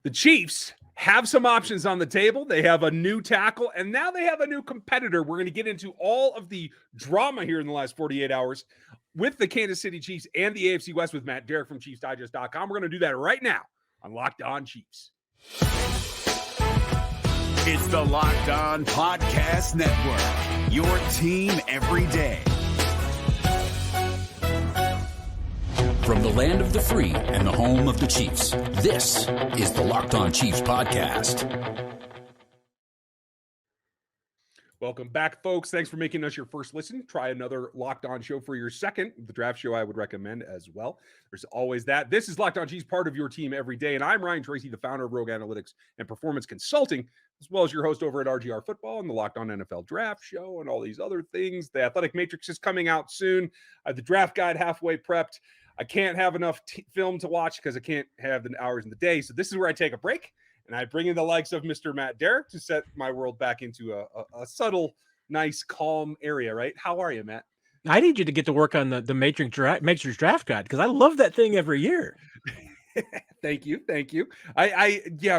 The Chiefs have some options on the table. They have a new tackle, and now they have a new competitor. We're going to get into all of the drama here in the last 48 hours with the Kansas City Chiefs and the AFC West with Matt Derrick from ChiefsDigest.com. We're going to do that right now on Locked On Chiefs. It's the Locked On Podcast Network, your team every day. From the land of the free and the home of the Chiefs, this is the Locked On Chiefs podcast. Welcome back, folks. Thanks for making us your first listen. Try another Locked On show for your second. The draft show I would recommend as well. There's always that. This is Locked On Chiefs, part of your team every day. And I'm Ryan Tracy, the founder of Rogue Analytics and Performance Consulting, as well as your host over at RGR Football and the Locked On NFL Draft Show and all these other things. The Athletic Matrix is coming out soon. I have the draft guide halfway prepped. I can't have enough film to watch because I can't have the hours in the day. So this is where I take a break and I bring in the likes of Mr. Matt Derrick to set my world back into a subtle, nice, calm area, right? How are you, Matt? I need you to get to work on the Matrix draft guide because I love that thing every year. Thank you.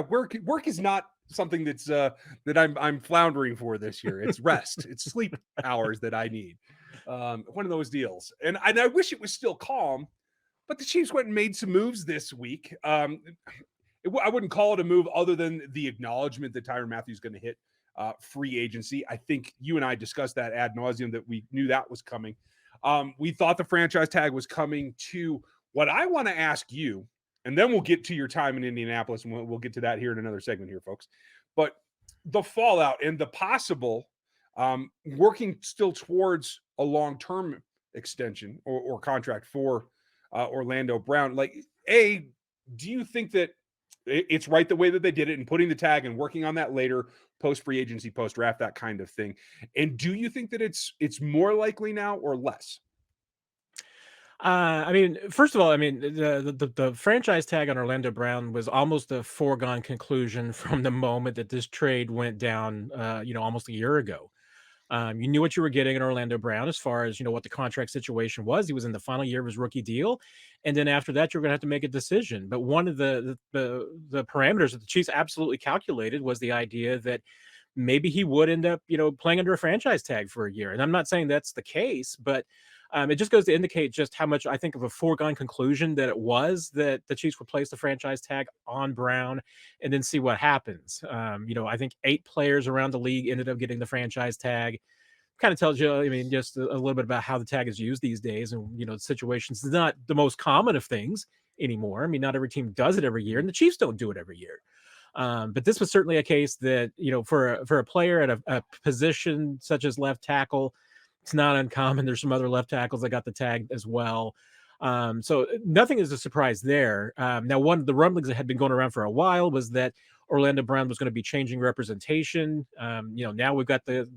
Work is not something that's that I'm floundering for this year. It's rest. It's sleep hours that I need. One of those deals. And I wish it was still calm. But the Chiefs went and made some moves this week. I wouldn't call it a move other than the acknowledgement that Tyrann Mathieu is going to hit free agency. I think you and I discussed that ad nauseum that we knew that was coming. We thought the franchise tag was coming too. What I want to ask you, and then we'll get to your time in Indianapolis, and we'll get to that here in another segment here, folks. But the fallout and the possible working still towards a long-term extension or contract for Orlando Brown. Like, do you think that it's right the way that they did it and putting the tag and working on that later, post free agency, post draft, that kind of thing? And do you think that it's more likely now or less? First of all, the franchise tag on Orlando Brown was almost a foregone conclusion from the moment that this trade went down, almost a year ago. You knew what you were getting in Orlando Brown as far as, what the contract situation was. He was in the final year of his rookie deal. And then after that, you're going to have to make a decision. But one of the parameters that the Chiefs absolutely calculated was the idea that maybe he would end up, playing under a franchise tag for a year. And I'm not saying that's the case, but it just goes to indicate just how much I think of a foregone conclusion that it was that the Chiefs would place the franchise tag on Brown and then see what happens. I think 8 players around the league ended up getting the franchise tag. Kind of tells you, just a little bit about how the tag is used these days. And, the situation's not the most common of things anymore. Not every team does it every year, and the Chiefs don't do it every year. But this was certainly a case that, for a player at a position such as left tackle, it's not uncommon. There's some other left tackles that got the tag as well. So nothing is a surprise there. Now, one of the rumblings that had been going around for a while was that Orlando Brown was going to be changing representation. Now we've got the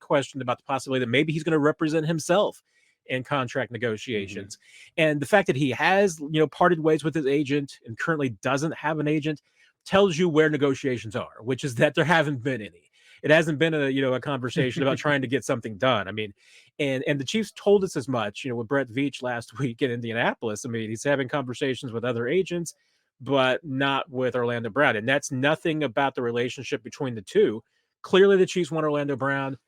question about the possibility that maybe he's going to represent himself in contract negotiations. Mm-hmm. And the fact that he has, parted ways with his agent and currently doesn't have an agent tells you where negotiations are, which is that there haven't been any. It hasn't been a conversation about trying to get something done. And the Chiefs told us as much, with Brett Veach last week in Indianapolis. He's having conversations with other agents, but not with Orlando Brown. And that's nothing about the relationship between the two. Clearly the Chiefs want Orlando Brown.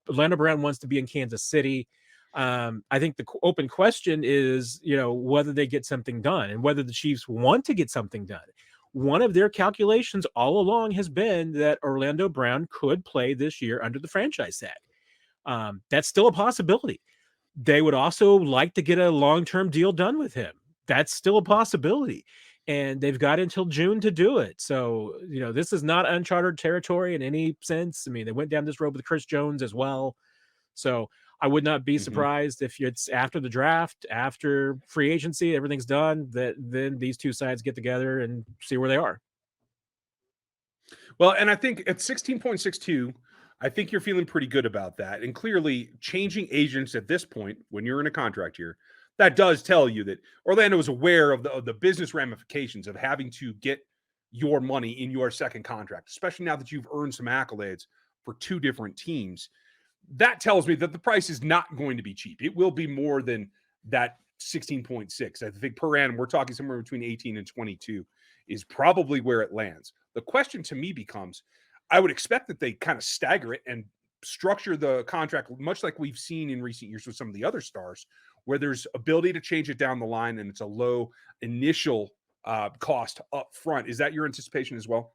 Orlando Brown wants to be in Kansas City. I think the open question is, whether they get something done and whether the Chiefs want to get something done. One of their calculations all along has been that Orlando Brown could play this year under the franchise tag. That's still a possibility. They would also like to get a long-term deal done with him. That's still a possibility. And they've got until June to do it. So, this is not uncharted territory in any sense. They went down this road with Chris Jones as well. So I would not be surprised if it's after the draft, after free agency, everything's done, that then these two sides get together and see where they are. Well, and I think at 16.62, I think you're feeling pretty good about that. And clearly changing agents at this point, when you're in a contract year, that does tell you that Orlando is aware of the business ramifications of having to get your money in your second contract, especially now that you've earned some accolades for 2 different teams. That tells me that the price is not going to be cheap. It will be more than that 16.6. I think per annum, we're talking somewhere between 18 and 22 is probably where it lands. The question to me becomes, I would expect that they kind of stagger it and structure the contract much like we've seen in recent years with some of the other stars, where there's ability to change it down the line and it's a low initial cost up front. Is that your anticipation as well?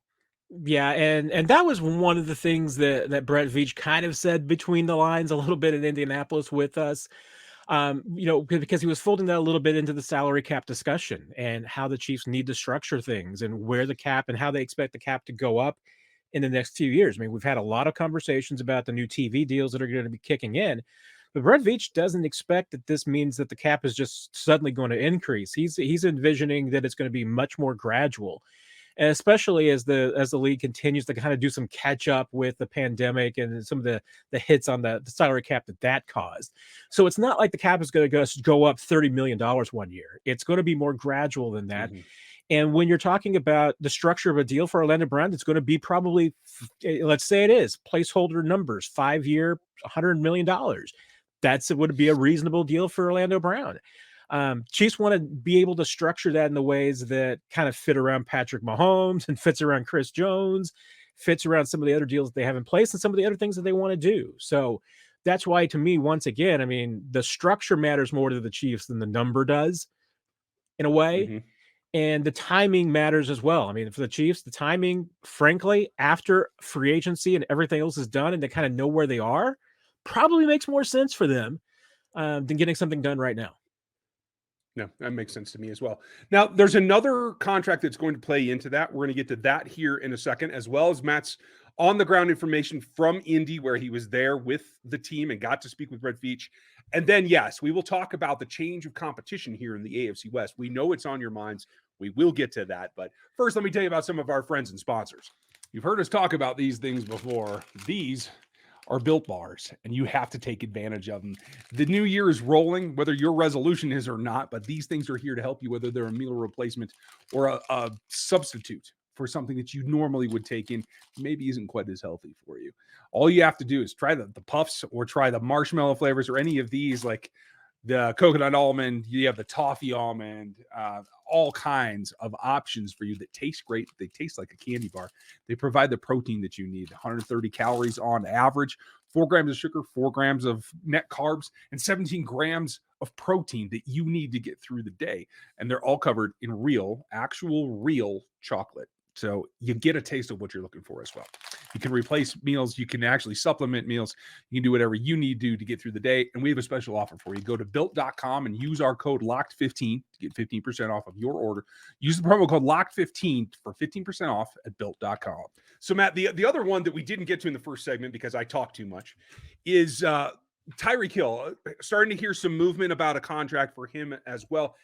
Yeah, and that was one of the things that Brett Veach kind of said between the lines a little bit in Indianapolis with us. Because he was folding that a little bit into the salary cap discussion and how the Chiefs need to structure things and where the cap and how they expect the cap to go up in the next 2 years. I mean, we've had a lot of conversations about the new TV deals that are going to be kicking in, but Brett Veach doesn't expect that this means that the cap is just suddenly going to increase. He's envisioning that it's going to be much more gradual, and especially as the league continues to kind of do some catch up with the pandemic and some of the hits on the salary cap that caused. So it's not like the cap is going to go up $30 million one year. It's going to be more gradual than that. Mm-hmm. And when you're talking about the structure of a deal for Orlando Brown, it's going to be probably, let's say it is placeholder numbers, 5-year, $100 million. Would be a reasonable deal for Orlando Brown. Chiefs want to be able to structure that in the ways that kind of fit around Patrick Mahomes and fits around Chris Jones, fits around some of the other deals that they have in place and some of the other things that they want to do. So that's why, to me, once again, I mean, the structure matters more to the Chiefs than the number does in a way. Mm-hmm. And the timing matters as well. I mean, for the Chiefs, the timing, frankly, after free agency and everything else is done and they kind of know where they are, probably makes more sense for them than getting something done right now. No, that makes sense to me as well. Now, there's another contract that's going to play into that. We're going to get to that here in a second, as well as Matt's on-the-ground information from Indy, where he was there with the team and got to speak with Brett Veach. And then, yes, we will talk about the change of competition here in the AFC West. We know it's on your minds. We will get to that. But first, let me tell you about some of our friends and sponsors. You've heard us talk about these things before. These are Built Bars, and you have to take advantage of them. The new year is rolling, whether your resolution is or not, but these things are here to help you, whether they're a meal replacement or a substitute for something that you normally would take in, maybe isn't quite as healthy for you. All you have to do is try the puffs or try the marshmallow flavors or any of these, like the coconut almond, you have the toffee almond, all kinds of options for you that taste great. They taste like a candy bar. They provide the protein that you need, 130 calories on average, 4 grams of sugar, 4 grams of net carbs, and 17 grams of protein that you need to get through the day. And they're all covered in actual real chocolate. So you get a taste of what you're looking for as well. You can replace meals. You can actually supplement meals. You can do whatever you need to get through the day. And we have a special offer for you. Go to built.com and use our code LOCKED15 to get 15% off of your order. Use the promo code LOCKED15 for 15% off at built.com. So, Matt, the other one that we didn't get to in the first segment because I talked too much is Tyreek Hill. Starting to hear some movement about a contract for him as well.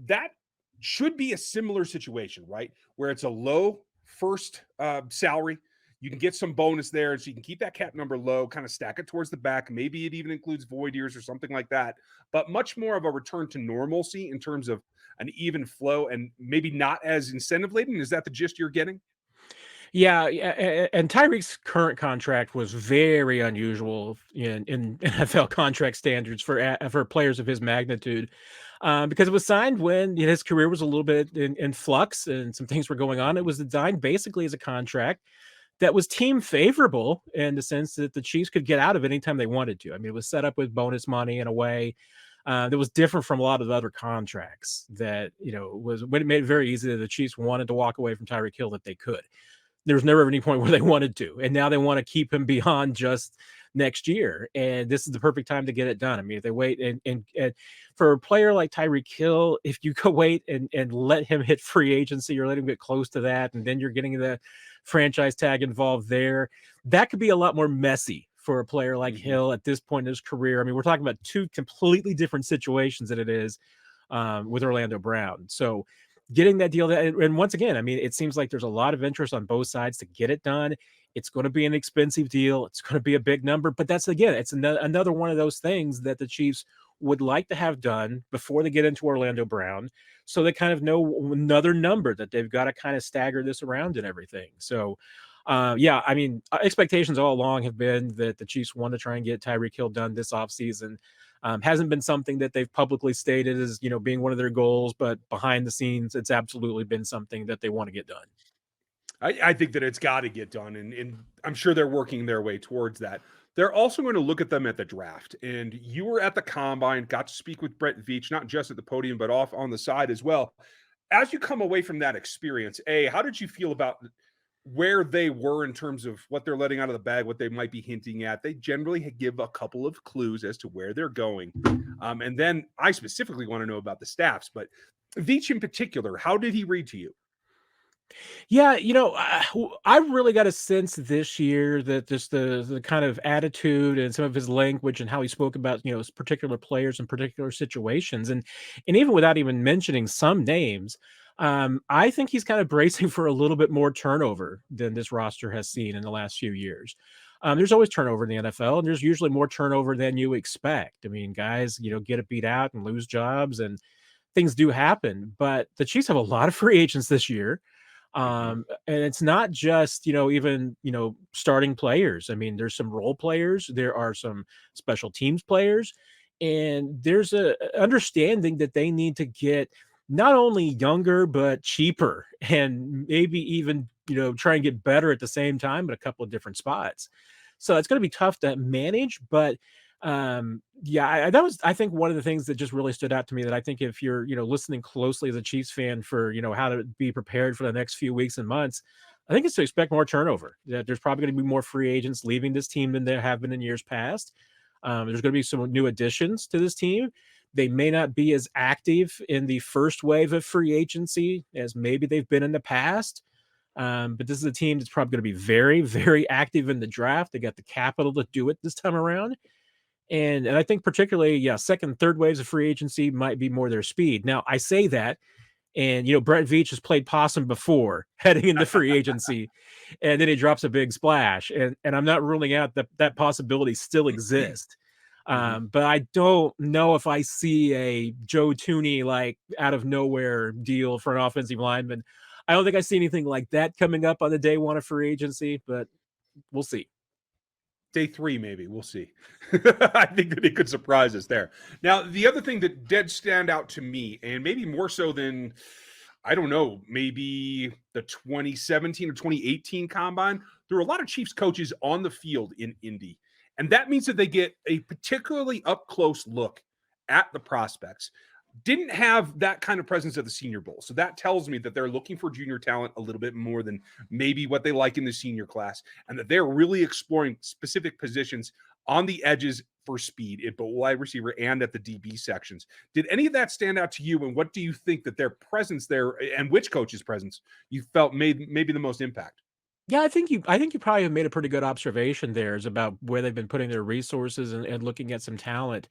That should be a similar situation, right? Where it's a low first salary. You can get some bonus there, so you can keep that cap number low, kind of stack it towards the back. Maybe it even includes void years or something like that, but much more of a return to normalcy in terms of an even flow and maybe not as incentive laden. Is that the gist you're getting? Yeah, and Tyreek's current contract was very unusual in NFL contract standards for players of his magnitude, because it was signed when his career was a little bit in flux and some things were going on. It was designed basically as a contract that was team favorable in the sense that the Chiefs could get out of it anytime they wanted to. I mean, it was set up with bonus money in a way that was different from a lot of the other contracts that, was when it made it very easy that the Chiefs wanted to walk away from Tyreek Hill that they could. There was never any point where they wanted to, and now they want to keep him beyond just next year. And this is the perfect time to get it done. I mean, if they wait and for a player like Tyreek Hill, if you go wait and let him hit free agency or let him get close to that, and then you're getting the franchise tag involved there, that could be a lot more messy for a player like Hill at this point in his career. I mean, we're talking about two completely different situations than it is with Orlando Brown. So getting that deal, and once again, I mean, it seems like there's a lot of interest on both sides to get it done. It's going to be an expensive deal. It's going to be a big number, but it's another one of those things that the Chiefs would like to have done before they get into Orlando Brown, so they kind of know another number that they've got to kind of stagger this around and everything. So, I mean, expectations all along have been that the Chiefs want to try and get Tyreek Hill done this offseason. Hasn't been something that they've publicly stated as, being one of their goals, but behind the scenes, it's absolutely been something that they want to get done. I think that it's got to get done, and I'm sure they're working their way towards that. They're also going to look at them at the draft. And you were at the combine, got to speak with Brett Veach, not just at the podium, but off on the side as well. As you come away from that experience, how did you feel about where they were in terms of what they're letting out of the bag, what they might be hinting at? They generally give a couple of clues as to where they're going. And then I specifically want to know about the staffs, but Veach in particular, how did he read to you? Yeah, I really got a sense this year that just the kind of attitude and some of his language and how he spoke about, particular players and particular situations, and even without even mentioning some names, I think he's kind of bracing for a little bit more turnover than this roster has seen in the last few years. There's always turnover in the NFL, and there's usually more turnover than you expect. I mean, guys, get it beat out and lose jobs, and things do happen. But the Chiefs have a lot of free agents this year. And it's not just, even, starting players. I mean, there's some role players, there are some special teams players, and there's a understanding that they need to get not only younger, but cheaper, and maybe even, try and get better at the same time at a couple of different spots. So it's going to be tough to manage, but yeah, that was, I think, one of the things that just really stood out to me, that I think if you're, listening closely as a Chiefs fan for, how to be prepared for the next few weeks and months, I think it's to expect more turnover. That there's probably going to be more free agents leaving this team than there have been in years past. There's going to be some new additions to this team. They may not be as active in the first wave of free agency as maybe they've been in the past. But this is a team that's probably going to be very, very active in the draft. They got the capital to do it this time around. And I think particularly, second, third waves of free agency might be more their speed. Now, I say that, and, Brett Veach has played possum before heading into free agency, and then he drops a big splash. And I'm not ruling out that possibility still exists. But I don't know if I see a Joe Tooney, like, out of nowhere deal for an offensive lineman. I don't think I see anything like that coming up on the day one of free agency, but we'll see. Day 3, maybe. We'll see. I think that it could surprise us there. Now, the other thing that did stand out to me, and maybe more so than, I don't know, maybe the 2017 or 2018 combine, there were a lot of Chiefs coaches on the field in Indy. And that means that they get a particularly up-close look at the prospects. Didn't have that kind of presence at the Senior Bowl. So that tells me that they're looking for junior talent a little bit more than maybe what they like in the senior class, and that they're really exploring specific positions on the edges for speed at both wide receiver and at the DB sections. Did any of that stand out to you? And what do you think that their presence there, and which coach's presence, you felt made maybe the most impact? Yeah, I think you probably have made a pretty good observation there, is about where they've been putting their resources and looking at some talent.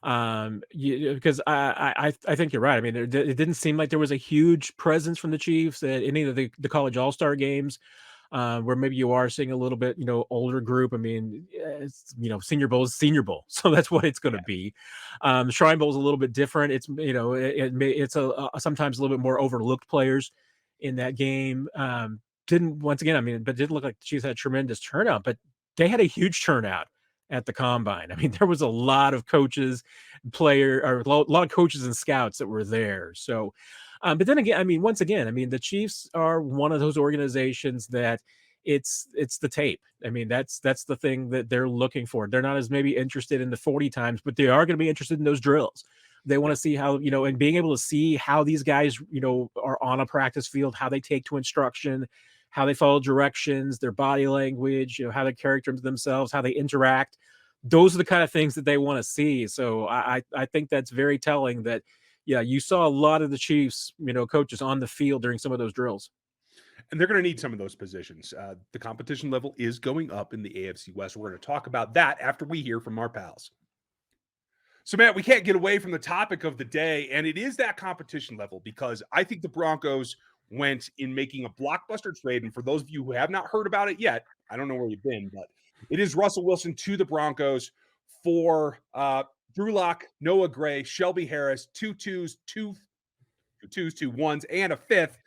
Because I think you're right. I mean, it didn't seem like there was a huge presence from the Chiefs at any of the college all-star games, where maybe you are seeing a little bit, older group. I mean, it's, Senior Bowl is Senior Bowl, so that's what it's going to be. Shrine Bowl is a little bit different. It's, it's sometimes a little bit more overlooked players in that game. Didn't Once again, I mean, but it didn't look like the Chiefs had a tremendous turnout, but they had a huge turnout at the combine. I mean, there was a lot of coaches, a lot of coaches and scouts that were there. So, but then again, I mean, once again, I mean, the Chiefs are one of those organizations that it's the tape. I mean, that's the thing that they're looking for. They're not as maybe interested in the 40 times, but they are going to be interested in those drills. They want to see how, and being able to see how these guys, are on a practice field, how they take to instruction, how they follow directions, their body language, how they character themselves, how they interact. Those are the kind of things that they want to see. So I think that's very telling that, you saw a lot of the Chiefs, coaches on the field during some of those drills. And they're going to need some of those positions. The competition level is going up in the AFC West. We're going to talk about that after we hear from our pals. So, Matt, we can't get away from the topic of the day, and it is that competition level, because I think the Broncos went in making a blockbuster trade. And for those of you who have not heard about it yet, I don't know where you've been, but it is Russell Wilson to the Broncos for Drew Lock, Noah Gray, Shelby Harris, two twos, two ones, and a fifth.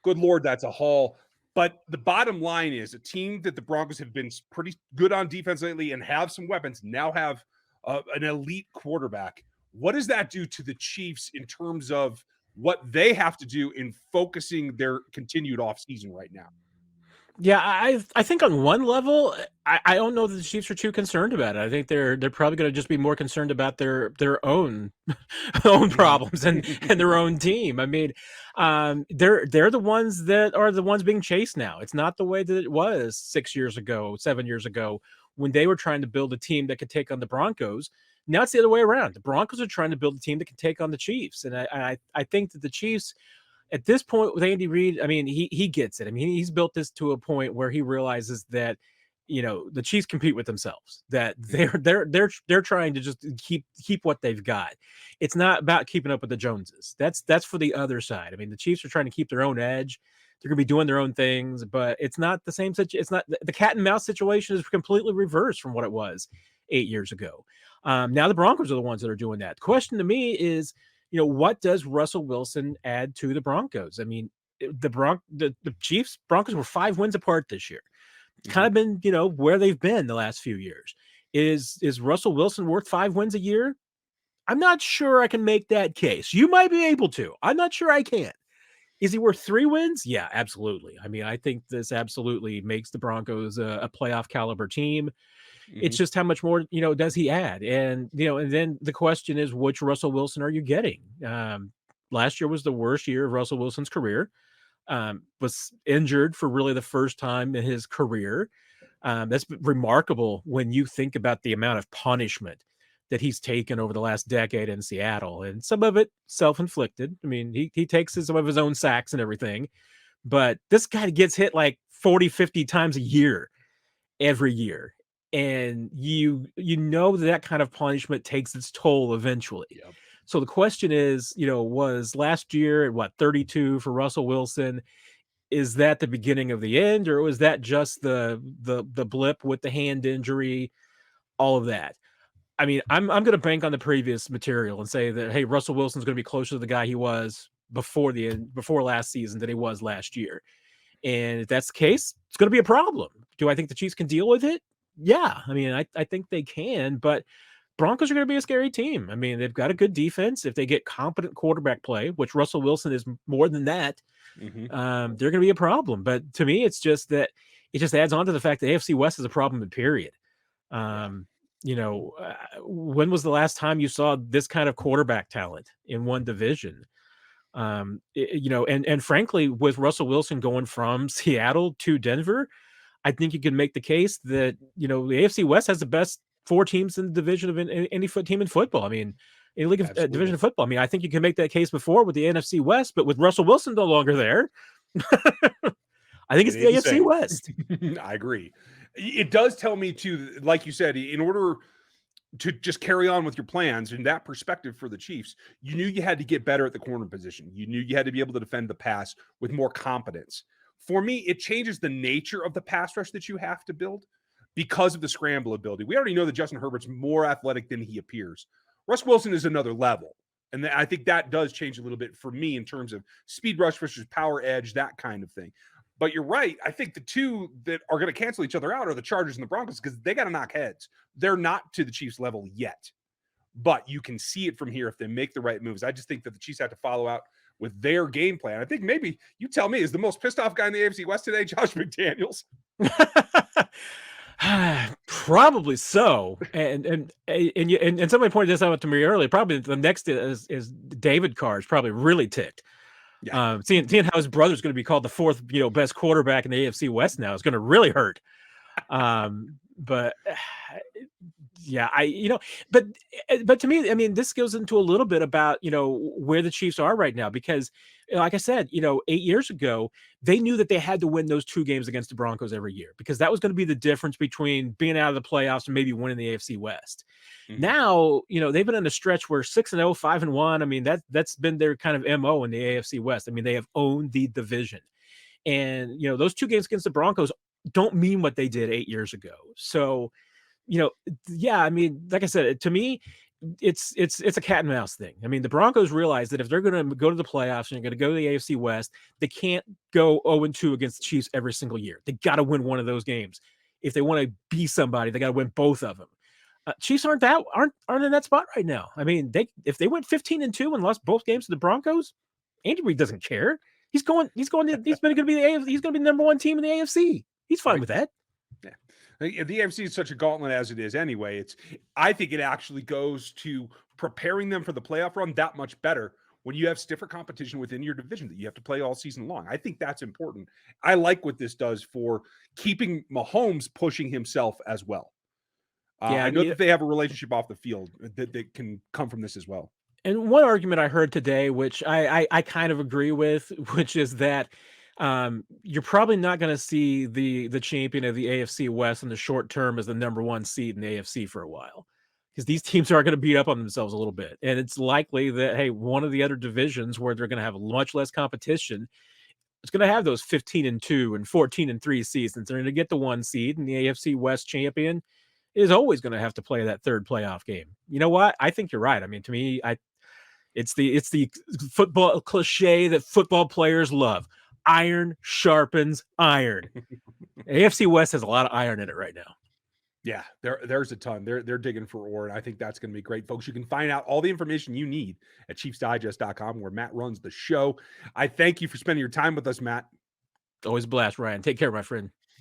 Good Lord, that's a haul. But the bottom line is, a team that the Broncos have been pretty good on defense lately and have some weapons, now have an elite quarterback. What does that do to the Chiefs in terms of what they have to do in focusing their continued offseason right now? Yeah, I think on one level, I don't know that the Chiefs are too concerned about it. I think they're probably going to just be more concerned about their own own problems and their own team. I mean, they're the ones that are the ones being chased now. It's not the way that it was 6 years ago, 7 years ago, when they were trying to build a team that could take on the Broncos. Now it's the other way around. The Broncos are trying to build a team that can take on the Chiefs, and I think that the Chiefs, at this point with Andy Reid, I mean, he gets it. I mean, he's built this to a point where he realizes that, the Chiefs compete with themselves, that they're trying to just keep what they've got. It's not about keeping up with the Joneses. That's for the other side. I mean, the Chiefs are trying to keep their own edge. They're going to be doing their own things, but it's not the same situation. It's not the cat and mouse situation is completely reversed from what it was 8 years ago. Now the Broncos are the ones that are doing that. The question to me is, what does Russell Wilson add to the Broncos? I mean, the Chiefs Broncos were 5 wins apart this year. Kind of been, where they've been the last few years. Is Russell Wilson worth 5 wins a year? I'm not sure I can make that case. You might be able to. I'm not sure I can. Is he worth 3 wins? Yeah, absolutely. I mean, I think this absolutely makes the Broncos a playoff caliber team. It's just how much more, does he add? And, and then the question is, which Russell Wilson are you getting? Last year was the worst year of Russell Wilson's career. Was injured for really the first time in his career. That's remarkable when you think about the amount of punishment that he's taken over the last decade in Seattle, and some of it self-inflicted. I mean, he takes some of his own sacks and everything, but this guy gets hit like 40, 50 times a year, every year. And that kind of punishment takes its toll eventually. Yep. So the question is, was last year at 32 for Russell Wilson? Is that the beginning of the end, or was that just the blip with the hand injury, all of that? I mean, I'm going to bank on the previous material and say that, hey, Russell Wilson's going to be closer to the guy he was before last season than he was last year. And if that's the case, it's going to be a problem. Do I think the Chiefs can deal with it? Yeah. I mean, I think they can, but Broncos are going to be a scary team. I mean, they've got a good defense. If they get competent quarterback play, which Russell Wilson is more than that, they're going to be a problem. But to me, it's just that it just adds on to the fact that AFC West is a problem, period. When was the last time you saw this kind of quarterback talent in one division? And frankly, with Russell Wilson going from Seattle to Denver, I think you can make the case that, the AFC West has the best 4 teams in the division of any team in football. I mean, in league of division of football. I mean, I think you can make that case before with the NFC West, but with Russell Wilson no longer there, I think it's the AFC West. I agree. It does tell me too, like you said, in order to just carry on with your plans in that perspective for the Chiefs, you knew you had to get better at the corner position. You knew you had to be able to defend the pass with more competence. For me, it changes the nature of the pass rush that you have to build because of the scramble ability. We already know that Justin Herbert's more athletic than he appears. Russ Wilson is another level. And I think that does change a little bit for me in terms of speed rush versus power edge, that kind of thing. But you're right. I think the two that are going to cancel each other out are the Chargers and the Broncos because they got to knock heads. They're not to the Chiefs level yet. But you can see it from here if they make the right moves. I just think that the Chiefs have to follow out with their game plan. I think maybe you tell me, is the most pissed off guy in the AFC West today Josh McDaniels? Probably so. And somebody pointed this out to me earlier. Probably the next is David Carr is probably really ticked. Yeah. Seeing how his brother's going to be called the 4th, best quarterback in the AFC West now is going to really hurt. But yeah, but to me, I mean, this goes into a little bit about, where the Chiefs are right now, because like I said, 8 years ago, they knew that they had to win those 2 games against the Broncos every year, because that was going to be the difference between being out of the playoffs and maybe winning the AFC West. Now, they've been in a stretch where 6-0, 5-1. I mean, that's been their kind of MO in the AFC West. I mean, they have owned the division, and, those 2 games against the Broncos don't mean what they did 8 years ago. So, yeah, I mean, like I said, to me, it's a cat and mouse thing. I mean, the Broncos realize that if they're going to go to the playoffs and they're going to go to the AFC West, they can't go 0-2 against the Chiefs every single year. They got to win one of those games. If they want to be somebody, they got to win both of them. Chiefs aren't in that spot right now. I mean, if they went 15-2 and lost both games to the Broncos, Andy Reid doesn't care. He's going to be the number one team in the AFC. He's fine with that. Yeah. The AFC is such a gauntlet as it is anyway. I think it actually goes to preparing them for the playoff run that much better when you have stiffer competition within your division that you have to play all season long. I think that's important. I like what this does for keeping Mahomes pushing himself as well. I know that they have a relationship off the field that can come from this as well. And one argument I heard today, which I kind of agree with, which is that you're probably not going to see the champion of the AFC West in the short term as the number one seed in the AFC for a while, because these teams are going to beat up on themselves a little bit. And it's likely that, hey, one of the other divisions where they're going to have much less competition, it's going to have those 15-2 and 14-3 seasons. They're going to get the one seed, and the AFC West champion is always going to have to play that third playoff game. You know what? I think you're right. I mean, to me, it's the football cliche that football players love. Iron sharpens iron. AFC West has a lot of iron in it right now. Yeah, there's a ton. They're digging for ore, and I think that's going to be great, folks. You can find out all the information you need at ChiefsDigest.com, where Matt runs the show. I thank you for spending your time with us, Matt. Always a blast, Ryan. Take care, my friend.